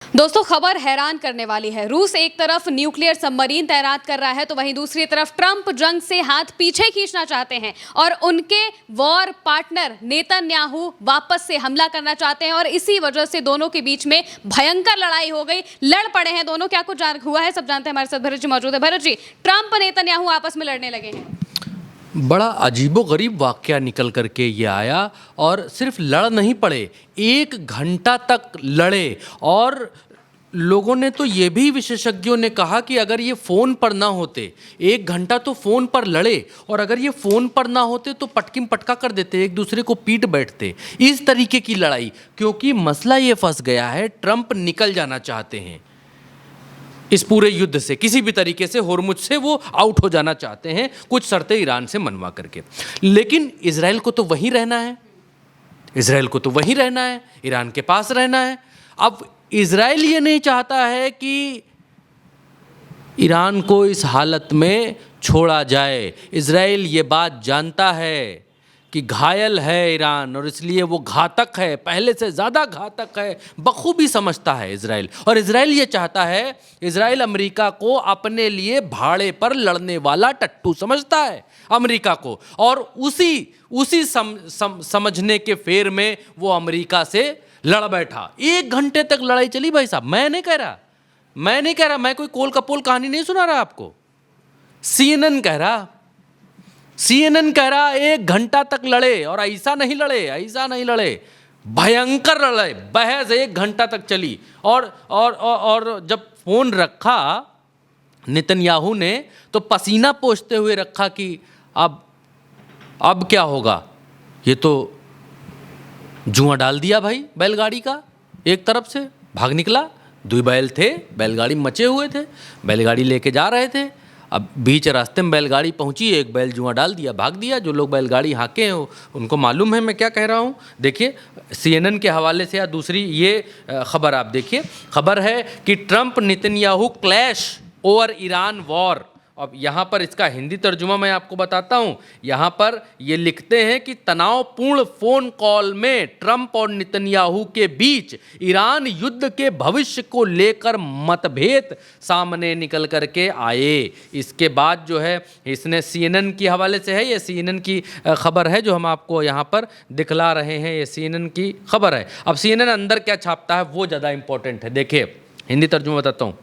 दोस्तों, खबर हैरान करने वाली है। रूस एक तरफ न्यूक्लियर सबमरीन तैनात कर रहा है तो वहीं दूसरी तरफ ट्रंप जंग से हाथ पीछे खींचना चाहते हैं और उनके वॉर पार्टनर नेतन्याहू वापस से हमला करना चाहते हैं और इसी वजह से दोनों के बीच में भयंकर लड़ाई हो गई, लड़ पड़े हैं दोनों। क्या कुछ हुआ है सब जानते हैं, हमारे साथ भरत जी मौजूद है। भरत जी, ट्रंप नेतन्याहू आपस में लड़ने लगे हैं। बड़ा अजीबोगरीब वाकया निकल करके ये आया और सिर्फ लड़ नहीं पड़े, 1 घंटा तक लड़े। और लोगों ने तो ये भी, विशेषज्ञों ने कहा कि अगर ये फ़ोन पर ना होते, 1 घंटा तो फ़ोन पर लड़े, और अगर ये फ़ोन पर ना होते तो पटकिम पटका कर देते, एक दूसरे को पीट बैठते। इस तरीके की लड़ाई, क्योंकि मसला ये फंस गया है, ट्रंप निकल जाना चाहते हैं इस पूरे युद्ध से, किसी भी तरीके से होर्मुज से वो आउट हो जाना चाहते हैं, कुछ शर्तें ईरान से मनवा करके। लेकिन इजराइल को तो वहीं रहना है, इजराइल को तो वहीं रहना है, ईरान के पास रहना है। अब इजराइल ये नहीं चाहता है कि ईरान को इस हालत में छोड़ा जाए। इजराइल ये बात जानता है कि घायल है ईरान और इसलिए वो घातक है, पहले से ज़्यादा घातक है, बखूबी समझता है इजराइल। और इजराइल ये चाहता है, इजराइल अमेरिका को अपने लिए भाड़े पर लड़ने वाला टट्टू समझता है अमेरिका को, और उसी समझने के फेर में वो अमेरिका से लड़ बैठा। 1 घंटे तक लड़ाई चली भाई साहब। मैं नहीं कह रहा, मैं कोई कोल कपोल कहानी नहीं सुना रहा आपको। CNN कह रहा 1 घंटा तक लड़े, और ऐसा नहीं लड़े, भयंकर लड़े, बहस 1 घंटा तक चली। और जब फोन रखा नेतन्याहू ने तो पसीना पोंछते हुए रखा कि अब क्या होगा। ये तो जुआ डाल दिया भाई बैलगाड़ी का, एक तरफ से भाग निकला। 2 बैल थे, बैलगाड़ी मचे हुए थे, बैलगाड़ी लेके जा रहे थे। अब बीच रास्ते में बैलगाड़ी पहुंची, एक बैल जुआ डाल दिया, भाग दिया। जो लोग बैलगाड़ी हाँके हैं उनको मालूम है मैं क्या कह रहा हूं। देखिए CNN के हवाले से, या दूसरी ये खबर आप देखिए। खबर है कि Trump Netanyahu clash over Iran war. अब यहाँ पर इसका हिंदी तर्जुमा मैं आपको बताता हूँ। यहाँ पर ये लिखते हैं कि तनावपूर्ण फ़ोन कॉल में ट्रंप और नेतन्याहू के बीच ईरान युद्ध के भविष्य को लेकर मतभेद सामने निकल करके आए। इसके बाद जो है, इसने CNN की हवाले से है, ये CNN की खबर है जो हम आपको यहाँ पर दिखला रहे हैं, ये CNN की खबर है। अब CNN अंदर क्या छापता है वो ज़्यादा इंपॉर्टेंट है। देखिए हिंदी तर्जुमा बताता हूँ।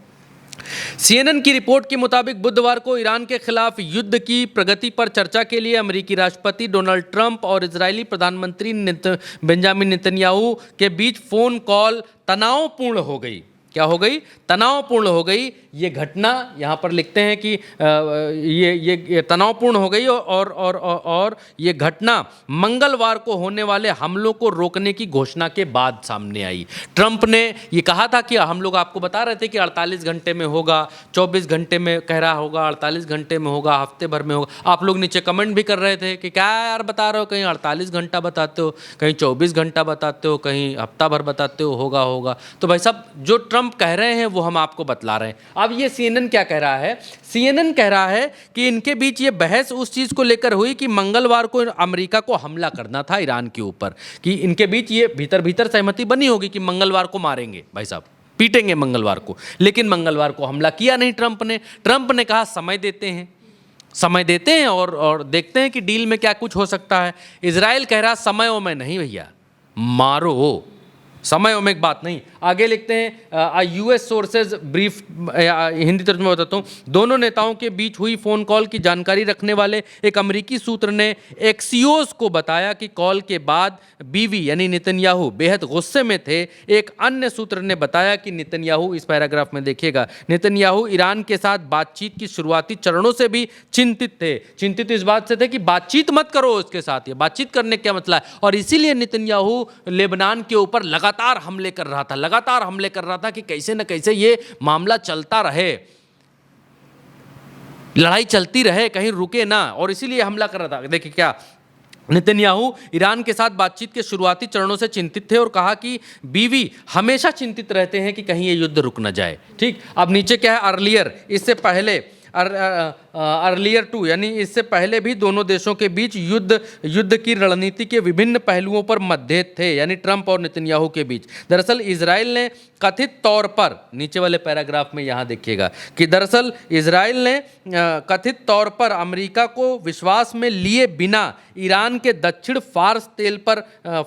CNN की रिपोर्ट के मुताबिक बुधवार को ईरान के खिलाफ युद्ध की प्रगति पर चर्चा के लिए अमेरिकी राष्ट्रपति डोनाल्ड ट्रंप और इजरायली प्रधानमंत्री बेंजामिन नेतन्याहू के बीच फोन कॉल तनावपूर्ण हो गई। क्या हो गई? तनावपूर्ण हो गई। ये घटना यहाँ पर लिखते हैं कि ये तनावपूर्ण हो गई और ये घटना मंगलवार को होने वाले हमलों को रोकने की घोषणा के बाद सामने आई। ट्रंप ने ये कहा था कि हम लोग आपको बता रहे थे कि 48 घंटे में होगा, 24 घंटे में कह रहा होगा, 48 घंटे में होगा, हफ्ते भर में होगा। आप लोग नीचे कमेंट भी कर रहे थे कि क्या यार बता रहे हो, कहीं 48 घंटा बताते हो, कहीं 24 घंटा बताते हो, कहीं हफ्ता भर बताते हो, होगा। तो भाई साहब जो ट्रंप कह रहे हैं वो हम आपको बतला रहे हैं। अब ये CNN क्या कह रहा है? CNN कह रहा है कि इनके बीच ये बहस उस चीज को लेकर हुई कि मंगलवार को अमेरिका को हमला करना था ईरान के ऊपर, कि इनके बीच ये भीतर सहमति बनी होगी कि मंगलवार को मारेंगे भाई साहब, पीटेंगे मंगलवार को। लेकिन मंगलवार को हमला किया नहीं ट्रंप ने कहा समय देते हैं और देखते हैं कि डील में क्या कुछ हो सकता है। इजराइल कह रहा समयों में नहीं भैया, मारो, समयों में एक बात नहीं। आगे लिखते हैं US सोर्सेज ब्रीफ, हिंदी तर्जुमा बताता हूँ। दोनों नेताओं के बीच हुई फोन कॉल की जानकारी रखने वाले एक अमेरिकी सूत्र ने एक्सियोस को बताया कि कॉल के बाद बीवी यानी नेतन्याहू बेहद गुस्से में थे। एक अन्य सूत्र ने बताया कि नेतन्याहू, इस पैराग्राफ में देखिएगा, नेतन्याहू ईरान के साथ बातचीत की शुरुआती चरणों से भी चिंतित थे। चिंतित इस बात से थे कि बातचीत मत करो उसके साथ, ये बातचीत करने क्या मतलब है। और इसीलिए नेतन्याहू लेबनान के ऊपर लगातार हमले कर रहा था कि कैसे न कैसे ये मामला चलता रहे, लड़ाई चलती रहे, कहीं रुके ना, और इसीलिए हमला कर रहा था। देखिए क्या, नेतन्याहू ईरान के साथ बातचीत के शुरुआती चरणों से चिंतित थे और कहा कि बीवी हमेशा चिंतित रहते हैं कि कहीं ये युद्ध रुक न जाए। ठीक, अब नीचे क्या है, अर्लियर, इससे पहले अर्लियर टू, यानी इससे पहले भी दोनों देशों के बीच युद्ध की रणनीति के विभिन्न पहलुओं पर मतभेद थे, यानी ट्रंप और नेतन्याहू के बीच। दरअसल इजराइल ने कथित तौर पर, नीचे वाले पैराग्राफ में यहाँ देखिएगा कि दरअसल इजराइल ने कथित तौर पर अमेरिका को विश्वास में लिए बिना ईरान के दक्षिण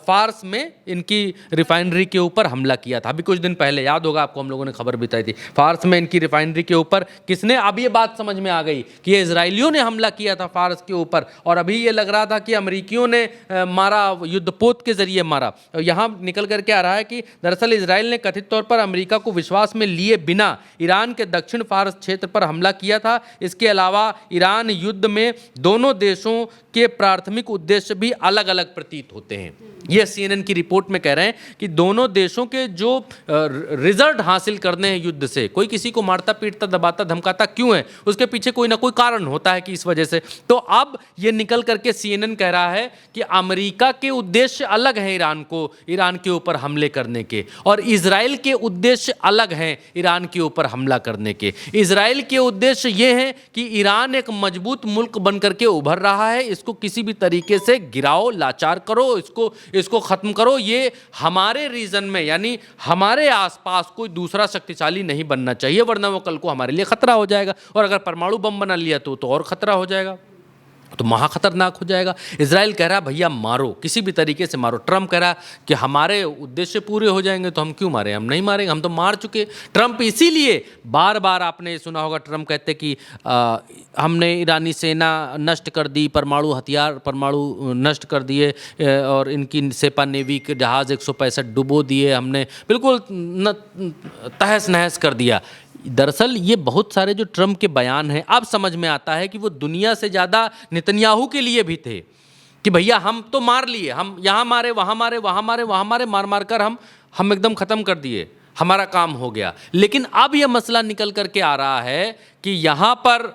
फार्स में इनकी रिफाइनरी के ऊपर हमला किया था। अभी कुछ दिन पहले याद होगा आपको, हम लोगों ने खबर बताई थी, फार्स में इनकी रिफाइनरी के ऊपर किसने, अब ये बात समझ में आ गई कि ये इजराइलियों ने हमला किया था फार्स के ऊपर, और अभी ये लग रहा था कि अमेरिकियों ने मारा, युद्धपोत के जरिए मारा। यहाँ निकल करके आ रहा है कि दरअसल इजराइल ने कथित तौर पर अमेरिका को विश्वास में लिए बिना ईरान के दक्षिण फार्स क्षेत्र पर हमला किया था। इसके अलावा ईरान युद्ध में दोनों देशों के प्राथमिक उद्देश्य भी अलग अलग प्रतीत होते हैं। यह CNN की रिपोर्ट में कह रहे हैं कि दोनों देशों के जो रिजल्ट हासिल करने हैं युद्ध से, कोई किसी को मारता पीटता दबाता धमकाता क्यों है, उसके पीछे कोई ना कोई कारण होता है कि इस वजह से। तो अब ये निकल करके CNN कह रहा है कि अमेरिका के उद्देश्य अलग हैं ईरान के ऊपर हमले करने के, और इजराइल के उद्देश्य अलग हैं ईरान के ऊपर हमला करने के। इजराइल के उद्देश्य ये हैं कि ईरान एक मजबूत मुल्क बन करके उभर रहा है, इसको किसी भी तरीके से गिराओ, लाचार करो, इसको खत्म करो। ये हमारे रीजन में, यानी हमारे आसपास कोई दूसरा शक्तिशाली नहीं बनना चाहिए, वरना वो कल को हमारे लिए खतरा हो जाएगा, और अगर परमाणु बम बना लिया तो और खतरा हो जाएगा, तो महा खतरनाक हो जाएगा। इजराइल कह रहा है भैया मारो, किसी भी तरीके से मारो। ट्रंप कह रहा है कि हमारे उद्देश्य पूरे हो जाएंगे तो हम क्यों मारें, हम नहीं मारेंगे, हम तो मार चुके। ट्रंप इसीलिए बार बार, आपने सुना होगा, ट्रंप कहते कि हमने ईरानी सेना नष्ट कर दी, परमाणु नष्ट कर दिए, और इनकी सेपा नेवी के जहाज़ 165 डुबो दिए, हमने बिल्कुल तहस नहस कर दिया। दरअसल ये बहुत सारे जो ट्रंप के बयान हैं, अब समझ में आता है कि वो दुनिया से ज़्यादा नेतन्याहू के लिए भी थे कि भैया हम तो मार लिए, हम यहाँ मारे, वहाँ मारे, वहाँ मारे, वहाँ मारे, मार कर हम एकदम ख़त्म कर दिए, हमारा काम हो गया। लेकिन अब यह मसला निकल करके आ रहा है कि यहाँ पर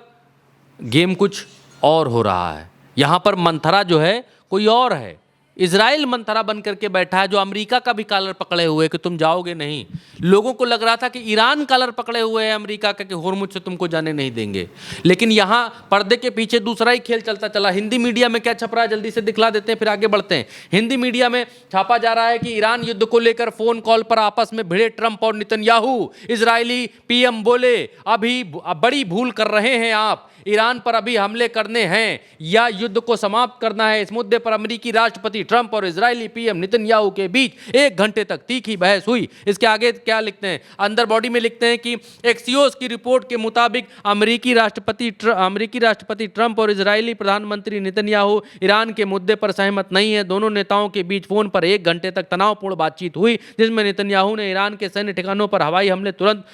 गेम कुछ और हो रहा है, यहाँ पर मंथरा जो है कोई और है। इजराइल मंथरा बन करके बैठा है, जो अमेरिका का भी कॉलर पकड़े हुए कि तुम जाओगे नहीं। लोगों को लग रहा था कि ईरान कॉलर पकड़े हुए है अमेरिका का कि होर्मुज से तुमको जाने नहीं देंगे, लेकिन यहाँ पर्दे के पीछे दूसरा ही खेल चलता चला। हिंदी मीडिया में क्या छप रहा है जल्दी से दिखला देते हैं, फिर आगे बढ़ते हैं। हिंदी मीडिया में छापा जा रहा है कि ईरान युद्ध को लेकर फोन कॉल पर आपस में भिड़े ट्रंप और नेतन्याहू। इजरायली PM बोले, अभी बड़ी भूल कर रहे हैं आप, ईरान पर अभी हमले करने हैं या युद्ध को समाप्त करना है। इस मुद्दे पर अमेरिकी राष्ट्रपति ट्रंप और इजरायली PM नेतन्याहू के बीच 1 घंटे तक तीखी बहस हुई। इसके आगे क्या लिखते हैं, अंदर बॉडी में लिखते हैं कि एक्सियोस की रिपोर्ट के मुताबिक अमेरिकी राष्ट्रपति ट्रंप और इजरायली प्रधानमंत्री नेतन्याहू ईरान के मुद्दे पर सहमत नहीं है। दोनों नेताओं के बीच फोन पर 1 घंटे तक तनावपूर्ण बातचीत हुई, जिसमें नेतन्याहू ने ईरान के सैन्य ठिकानों पर हवाई हमले तुरंत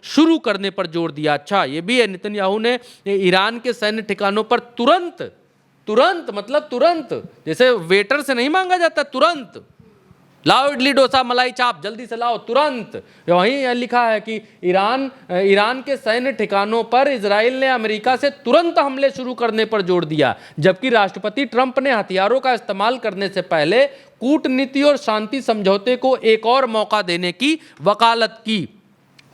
शुरू करने पर जोर दिया। अच्छा, ये भी है, नेतन्याहू ने ईरान के सैन्य ठिकानों पर तुरंत मतलब तुरंत, जैसे वेटर से नहीं मांगा जाता, तुरंत लाओ इडली डोसा मलाई चाप जल्दी से लाओ, तुरंत। वहीं लिखा है कि ईरान के सैन्य ठिकानों पर इजराइल ने अमेरिका से तुरंत हमले शुरू करने पर जोर दिया, जबकि राष्ट्रपति ट्रंप ने हथियारों का इस्तेमाल करने से पहले कूटनीति और शांति समझौते को एक और मौका देने की वकालत की।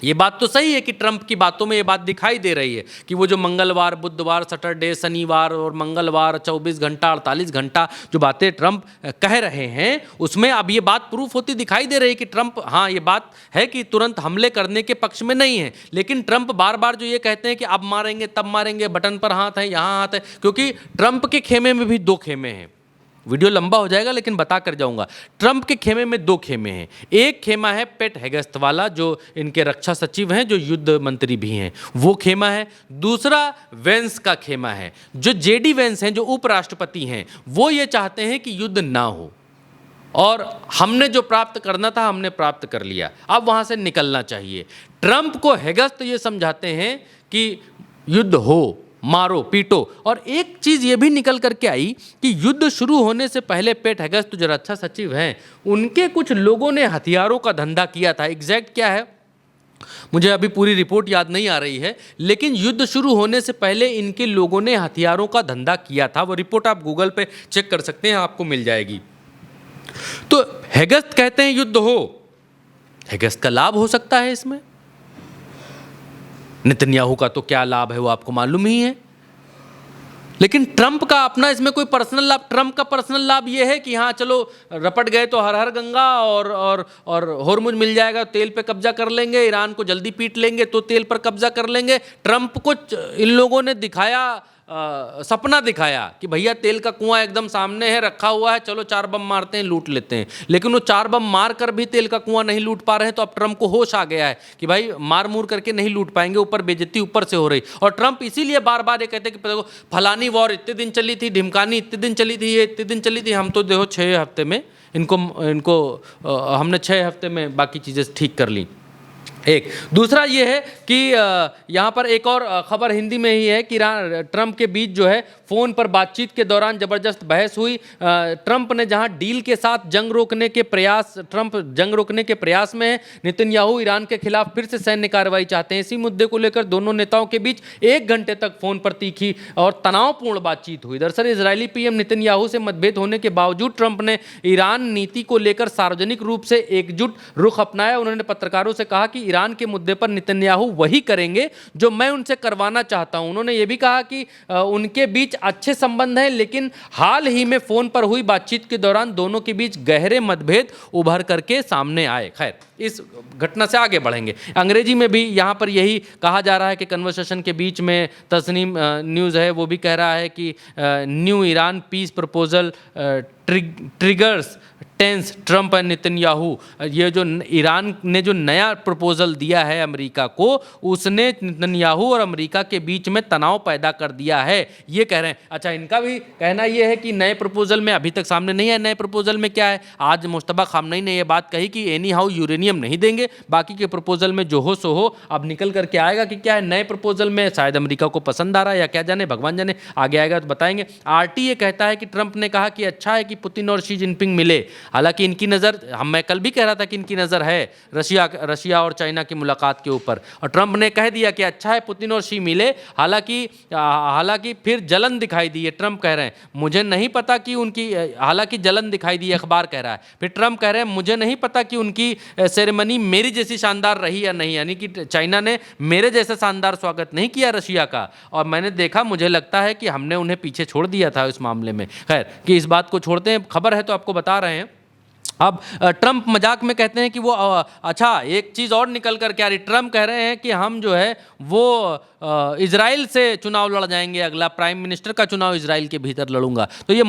ये बात तो सही है कि ट्रंप की बातों में ये बात दिखाई दे रही है कि वो जो मंगलवार, बुधवार, सैटरडे, शनिवार और मंगलवार 24 घंटा 48 घंटा जो बातें ट्रंप कह रहे हैं, उसमें अब ये बात प्रूफ होती दिखाई दे रही है कि ट्रंप, हाँ ये बात है कि तुरंत हमले करने के पक्ष में नहीं है। लेकिन ट्रंप बार बार जो ये कहते हैं कि अब मारेंगे तब मारेंगे, बटन पर हाथ है, यहाँ हाथ है, क्योंकि ट्रंप के खेमे में भी 2 खेमे हैं। वीडियो लंबा हो जाएगा लेकिन बता कर जाऊंगा। ट्रंप के खेमे में 2 खेमे हैं। एक खेमा है पेट हेगेस्ट वाला, जो इनके रक्षा सचिव हैं, जो युद्ध मंत्री भी हैं, वो खेमा है। दूसरा वेंस का खेमा है, जो JD वेंस हैं, जो उपराष्ट्रपति हैं। वो ये चाहते हैं कि युद्ध ना हो, और हमने जो प्राप्त करना था हमने प्राप्त कर लिया, अब वहाँ से निकलना चाहिए। ट्रंप को हेगेस्ट ये समझाते हैं कि युद्ध हो, मारो पीटो। और एक चीज ये भी निकल करके आई कि युद्ध शुरू होने से पहले पेट हेगेस्ट जो रक्षा सचिव हैं, उनके कुछ लोगों ने हथियारों का धंधा किया था। एग्जैक्ट क्या है मुझे अभी पूरी रिपोर्ट याद नहीं आ रही है, लेकिन युद्ध शुरू होने से पहले इनके लोगों ने हथियारों का धंधा किया था। वो रिपोर्ट आप गूगल पे चेक कर सकते हैं, आपको मिल जाएगी। तो हेगेस्ट कहते हैं युद्ध हो, हेगेस्ट का लाभ हो सकता है इसमें, नेतन्याहू का तो क्या लाभ है वो आपको मालूम ही है। लेकिन ट्रंप का अपना इसमें कोई पर्सनल लाभ, ट्रंप का पर्सनल लाभ ये है कि हाँ चलो रपट गए तो हर हर गंगा और होर्मुज मिल जाएगा, तेल पे कब्जा कर लेंगे, ईरान को जल्दी पीट लेंगे तो तेल पर कब्जा कर लेंगे। ट्रंप को इन लोगों ने दिखाया, सपना दिखाया कि भैया तेल का कुआं एकदम सामने है, रखा हुआ है, चलो 4 बम मारते हैं, लूट लेते हैं। लेकिन वो 4 बम मार कर भी तेल का कुआं नहीं लूट पा रहे हैं। तो अब ट्रंप को होश आ गया है कि भाई मार मूर करके नहीं लूट पाएंगे, ऊपर बेइज्जती ऊपर से हो रही। और ट्रंप इसीलिए बार बार ये कहते हैं कि देखो फलानी वॉर इतने दिन चली थी, ढिमकानी इतने दिन चली थी, ये इतने दिन चली थी, हम तो देखो 6 हफ्ते में इनको हमने 6 हफ्ते में बाकी चीज़ें ठीक कर ली। एक दूसरा ये है कि यहाँ पर एक और खबर हिंदी में ही है कि ट्रंप के बीच जो है फ़ोन पर बातचीत के दौरान ज़बरदस्त बहस हुई। ट्रंप ने जहाँ डील के साथ जंग रोकने के प्रयास में है, नेतन्याहू ईरान के खिलाफ फिर से सैन्य कार्रवाई चाहते हैं। इसी मुद्दे को लेकर दोनों नेताओं के बीच 1 घंटे तक फ़ोन पर तीखी और तनावपूर्ण बातचीत हुई। दरअसल इजरायली पीएम नेतन्याहू से मतभेद होने के बावजूद ट्रंप ने ईरान नीति को लेकर सार्वजनिक रूप से एकजुट रुख अपनाया। उन्होंने पत्रकारों से कहा कि ईरान के मुद्दे पर नेतन्याहू वही करेंगे जो मैं उनसे करवाना चाहता हूं। उन्होंने ये भी कहा कि उनके बीच अच्छे संबंध हैं, लेकिन हाल ही में फोन पर हुई बातचीत के दौरान दोनों के बीच गहरे मतभेद उभर करके सामने आए। खैर, इस घटना से आगे बढ़ेंगे। अंग्रेजी में भी यहाँ पर यही कहा जा रहा है कि कन्वर्सेशन के बीच में तस्नीम न्यूज़ है वो भी कह रहा है कि new Iran peace proposal triggers tense Trump and Netanyahu. ये जो ईरान ने जो नया प्रपोजल दिया है अमेरिका को, उसने नेतन्याहू और अमेरिका के बीच में तनाव पैदा कर दिया है, ये कह रहे हैं। अच्छा, इनका भी कहना ये है कि नए प्रपोजल में अभी तक सामने नहीं है, नए प्रपोजल में क्या है। आज मुश्तबा खामनई ने ये बात कही कि एनी हाउ यूरेनियम नहीं देंगे, बाकी के प्रपोजल में जो हो सो हो। अब निकल करके आएगा कि क्या है नए प्रपोजल में, शायद अमेरिका को पसंद आ रहा है या क्या जाने, भगवान जाने, आगे आएगा तो बताएंगे। आरटी ये कहता है कि ट्रंप ने कहा कि अच्छा है कि पुतिन और शी जिनपिंग मिले। हालांकि इनकी नज़र, मैं कल भी कह रहा था कि इनकी नज़र है रशिया और चाइना की मुलाकात के ऊपर, और ट्रंप ने कह दिया कि अच्छा है पुतिन और शी मिले। हालांकि फिर जलन दिखाई दी है। ट्रंप कह रहे हैं मुझे नहीं पता कि उनकी, हालांकि जलन दिखाई दी, अखबार कह रहा है। फिर ट्रंप कह रहे हैं मुझे नहीं पता कि उनकी सेरेमनी मेरी जैसी शानदार रही या नहीं, यानी कि चाइना ने मेरे जैसा शानदार स्वागत नहीं किया रशिया का, और मैंने देखा, मुझे लगता है कि हमने उन्हें पीछे छोड़ दिया था इस मामले में। खैर, कि इस बात को छोड़ते हैं, खबर है तो आपको बता रहे हैं। अब ट्रंप मजाक में कहते हैं कि वो अच्छा, एक चीज़ और निकल कर के आ रही। ट्रंप कह रहे हैं कि हम जो है वो इजराइल से चुनाव लड़ जाएंगे, अगला प्राइम मिनिस्टर का चुनाव इजराइल के भीतर लड़ूंगा। तो ये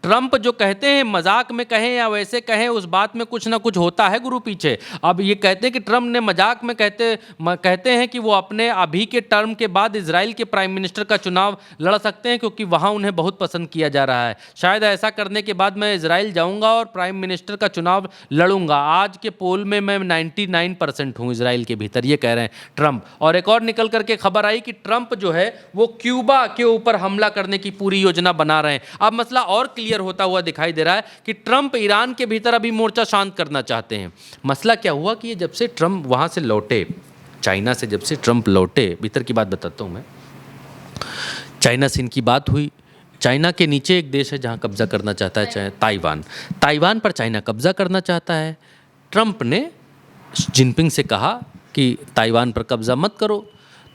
ट्रंप जो कहते हैं, मजाक में कहें या वैसे कहें, उस बात में कुछ ना कुछ होता है गुरु पीछे। अब ये कहते हैं कि ट्रंप ने मजाक में कहते हैं कि वो अपने अभी के टर्म के बाद इजराइल के प्राइम मिनिस्टर का चुनाव लड़ सकते हैं, क्योंकि वहाँ उन्हें बहुत पसंद किया जा रहा है। शायद ऐसा करने के बाद मैं इजराइल जाऊँगा और प्राइम मिनिस्टर का चुनाव लड़ूंगा। आज के पोल में मैं 99% हूँ इजराइल के भीतर, ये कह रहे हैं ट्रंप। और एक और निकल करके खबर आई कि ट्रंप जो है वो क्यूबा के ऊपर हमला करने की पूरी योजना बना रहे हैं। अब मसला और क्लियर होता हुआ दिखाई दे रहा है कि ट्रंप ईरान के भीतर अभी मोर्चा शांत करना चाहते हैं। मसला क्या हुआ कि जब से ट्रंप वहां से लौटे, चाइना से जब से ट्रंप लौटे, भीतर की बात बताता हूं मैं, चाइना से इनकी बात हुई। चाइना के नीचे एक देश है जहां कब्जा करना चाहता है ताइवान। ताइवान पर चाइना कब्जा करना चाहता है। ट्रंप ने जिनपिंग से कहा कि ताइवान पर कब्जा मत करो,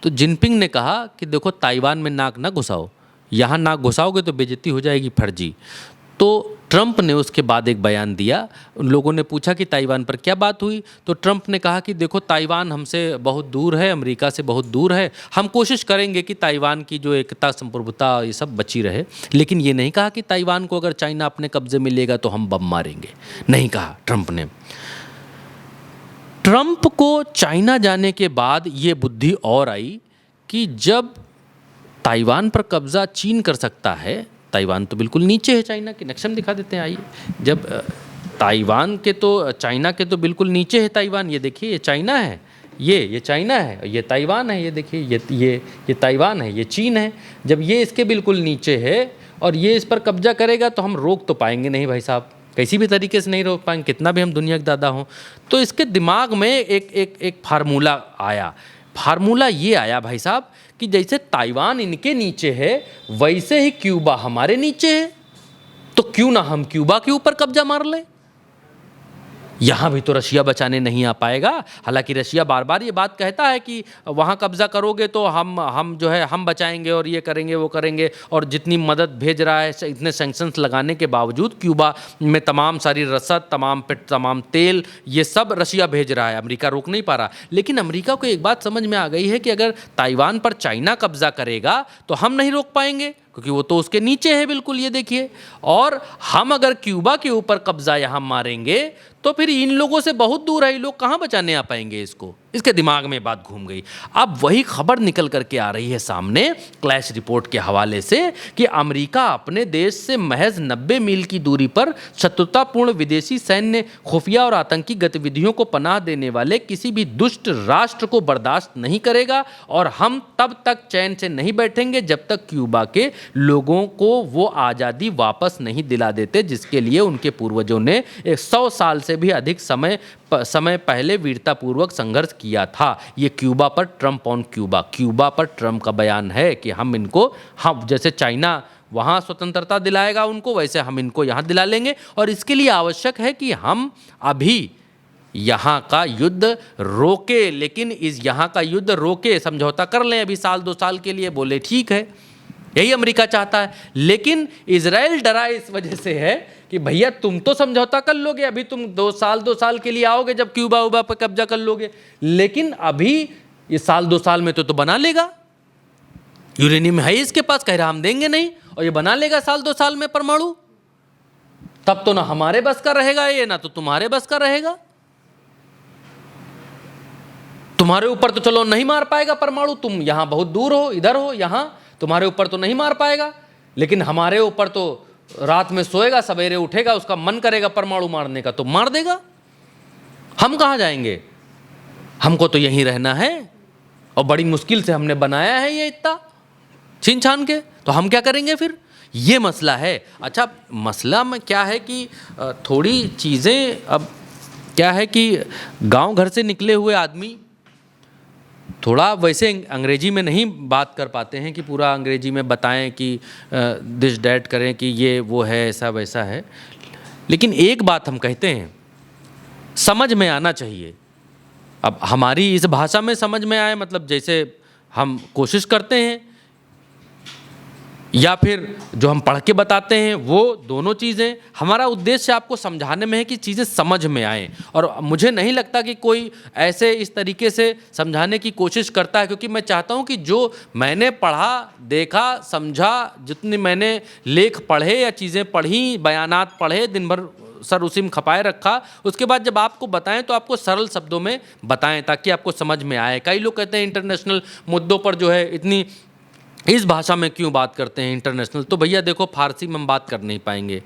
तो जिनपिंग ने कहा कि देखो ताइवान में नाक ना घुसाओ, यहाँ नाक घुसाओगे तो बेइज्जती हो जाएगी फर्जी। तो ट्रंप ने उसके बाद एक बयान दिया। लोगों ने पूछा कि ताइवान पर क्या बात हुई, तो ट्रंप ने कहा कि देखो ताइवान हमसे बहुत दूर है, अमेरिका से बहुत दूर है, हम कोशिश करेंगे कि ताइवान की जो एकता संप्रभुता ये सब बची रहे, लेकिन ये नहीं कहा कि ताइवान को अगर चाइना अपने कब्जे में लेगा तो हम बम मारेंगे, नहीं कहा ट्रंप ने। ट्रंप को चाइना जाने के बाद ये बुद्धि और आई कि जब ताइवान पर कब्जा चीन कर सकता है, ताइवान तो बिल्कुल नीचे है चाइना के, नक्शा में दिखा देते हैं आइए, जब ताइवान के तो चाइना के तो बिल्कुल नीचे है ताइवान, ये देखिए ये चाइना है, ये चाइना है, ये ताइवान है, ये देखिए ये ताइवान है, ये चीन है। जब ये इसके बिल्कुल नीचे है और ये इस पर कब्जा करेगा तो हम रोक तो पाएंगे नहीं भाई साहब, किसी भी तरीके से नहीं रोक पाएंगे, कितना भी हम दुनिया के दादा हों। तो इसके दिमाग में एक फार्मूला आया। फार्मूला ये आया भाई साहब कि जैसे ताइवान इनके नीचे है वैसे ही क्यूबा हमारे नीचे है, तो क्यों ना हम क्यूबा के ऊपर कब्जा मार लें। यहाँ भी तो रशिया बचाने नहीं आ पाएगा। हालांकि रशिया बार बार ये बात कहता है कि वहाँ कब्जा करोगे तो हम जो है हम बचाएंगे और ये करेंगे वो करेंगे, और जितनी मदद भेज रहा है, इतने सैंक्शंस लगाने के बावजूद क्यूबा में तमाम सारी रसद, तमाम तेल, ये सब रशिया भेज रहा है, अमेरिका रोक नहीं पा रहा। लेकिन अमेरिका को एक बात समझ में आ गई है कि अगर ताइवान पर चाइना कब्जा करेगा तो हम नहीं रोक पाएंगे, क्योंकि वो तो उसके नीचे है बिल्कुल, ये देखिए। और हम अगर क्यूबा के ऊपर कब्जा यहाँ मारेंगे तो फिर इन लोगों से बहुत दूर है, ये लोग कहाँ बचाने आ पाएंगे इसको। इसके दिमाग में बात घूम गई। अब वही खबर निकल करके आ रही है सामने क्लैश रिपोर्ट के हवाले से कि अमेरिका अपने देश से महज 90 मील की दूरी पर शत्रुतापूर्ण विदेशी सैन्य, खुफिया और आतंकी गतिविधियों को पनाह देने वाले किसी भी दुष्ट राष्ट्र को बर्दाश्त नहीं करेगा, और हम तब तक चैन से नहीं बैठेंगे जब तक क्यूबा के लोगों को वो आज़ादी वापस नहीं दिला देते जिसके लिए उनके पूर्वजों ने 100 साल से भी अधिक समय पहले वीरतापूर्वक संघर्ष किया था। ये क्यूबा पर ट्रंप ऑन क्यूबा पर ट्रंप का बयान है कि हम जैसे चाइना वहाँ स्वतंत्रता दिलाएगा उनको, वैसे हम इनको यहाँ दिला लेंगे, और इसके लिए आवश्यक है कि हम अभी यहाँ का युद्ध रोके, लेकिन यहाँ का युद्ध रोके, समझौता कर लें अभी 1-2 साल के लिए। बोले ठीक है, यही अमेरिका चाहता है। लेकिन इजराइल डरा इस वजह से है कि भैया तुम तो समझौता कर लोगे, अभी तुम 2 साल के लिए आओगे जब क्यूबा पर कब्जा कर लोगे, लेकिन अभी ये 1-2 साल में तो बना लेगा, यूरेनियम है इसके पास, कह रहा हम देंगे नहीं, और ये बना लेगा 1-2 साल में परमाणु। तब तो ना हमारे बस का रहेगा ये, ना तो तुम्हारे बस का रहेगा। तुम्हारे ऊपर तो चलो नहीं मार पाएगा परमाणु, तुम यहां बहुत दूर हो, इधर हो, यहां तुम्हारे ऊपर तो नहीं मार पाएगा, लेकिन हमारे ऊपर तो रात में सोएगा, सवेरे उठेगा, उसका मन करेगा परमाणु मारने का तो मार देगा। हम कहाँ जाएंगे? हमको तो यहीं रहना है, और बड़ी मुश्किल से हमने बनाया है ये इतना छीन छान के, तो हम क्या करेंगे फिर? ये मसला है। अच्छा, मसला में क्या है कि थोड़ी चीज़ें अब क्या है कि गांव घर से निकले हुए आदमी थोड़ा वैसे अंग्रेजी में नहीं बात कर पाते हैं कि पूरा अंग्रेजी में बताएं कि दिस डैट करें कि ये वो है, ऐसा वैसा है। लेकिन एक बात हम कहते हैं, समझ में आना चाहिए। अब हमारी इस भाषा में समझ में आए, मतलब जैसे हम कोशिश करते हैं, या फिर जो हम पढ़ के बताते हैं, वो दोनों चीज़ें। हमारा उद्देश्य आपको समझाने में है कि चीज़ें समझ में आएँ, और मुझे नहीं लगता कि कोई ऐसे इस तरीके से समझाने की कोशिश करता है, क्योंकि मैं चाहता हूं कि जो मैंने पढ़ा, देखा, समझा, जितने मैंने लेख पढ़े या चीज़ें पढ़ी, बयानात पढ़े, दिन भर सर उसी में खपाए रखा, उसके बाद जब आपको बताएं तो आपको सरल शब्दों में बताएं ताकि आपको समझ में आए। कई लोग कहते हैं इंटरनेशनल मुद्दों पर जो है इतनी इस भाषा में क्यों बात करते हैं इंटरनेशनल। तो भैया देखो, फारसी में हम बात कर नहीं पाएंगे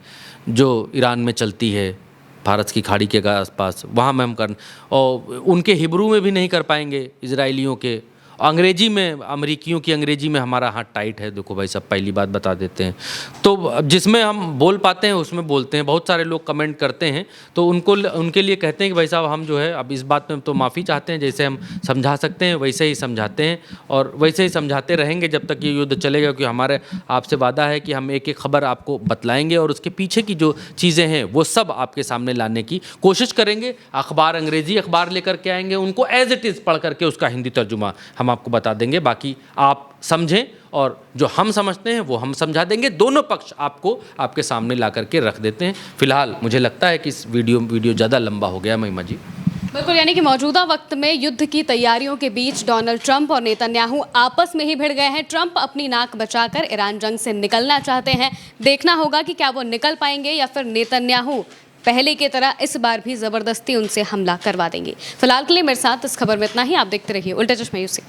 जो ईरान में चलती है, फारस की खाड़ी के आसपास, वहाँ में हम कर, और उनके हिब्रू में भी नहीं कर पाएंगे, इजराइलियों के। अंग्रेजी में, अमेरिकियों की अंग्रेजी में हमारा हाथ टाइट है, देखो भाई सब पहली बात बता देते हैं। तो जिसमें हम बोल पाते हैं उसमें बोलते हैं। बहुत सारे लोग कमेंट करते हैं, तो उनके लिए कहते हैं कि भाई साहब हम जो है अब इस बात में तो माफ़ी चाहते हैं, जैसे हम समझा सकते हैं वैसे ही समझाते हैं, और वैसे ही समझाते रहेंगे जब तक ये युद्ध चलेगा। क्योंकि हमारे आपसे वादा है कि हम एक एक खबर आपको बतलाएंगे, और उसके पीछे की जो चीज़ें हैं वो सब आपके सामने लाने की कोशिश करेंगे। अखबार, अंग्रेजी अखबार लेकर के आएंगे, उनको एज इट इज़ पढ़ करके उसका हिंदी तर्जुमा हम आपको बता देंगे। बाकी आप समझें, और जो हम समझते हैं वो हम समझा देंगे। दोनों पक्ष आपको आपके सामने ला करके रख देते हैं। फिलहाल मुझे लगता है कि इस वीडियो ज़्यादा लंबा हो गया महिमा जी। बिल्कुल, यानी कि मौजूदा वक्त में युद्ध की तैयारियों के बीच डोनाल्ड ट्रंप और नेतन्याहू आपस में ही भिड़ गए हैं। ट्रंप अपनी नाक बचाकर ईरान जंग से निकलना चाहते हैं। देखना होगा कि क्या वो निकल पाएंगे या फिर नेतन्याहू पहले की तरह इस बार भी जबरदस्ती उनसे हमला करवा देंगे। फिलहाल के लिए मेरे साथ इस खबर में इतना ही। आप देखते रहिए उल्टा चश्मा यूसी।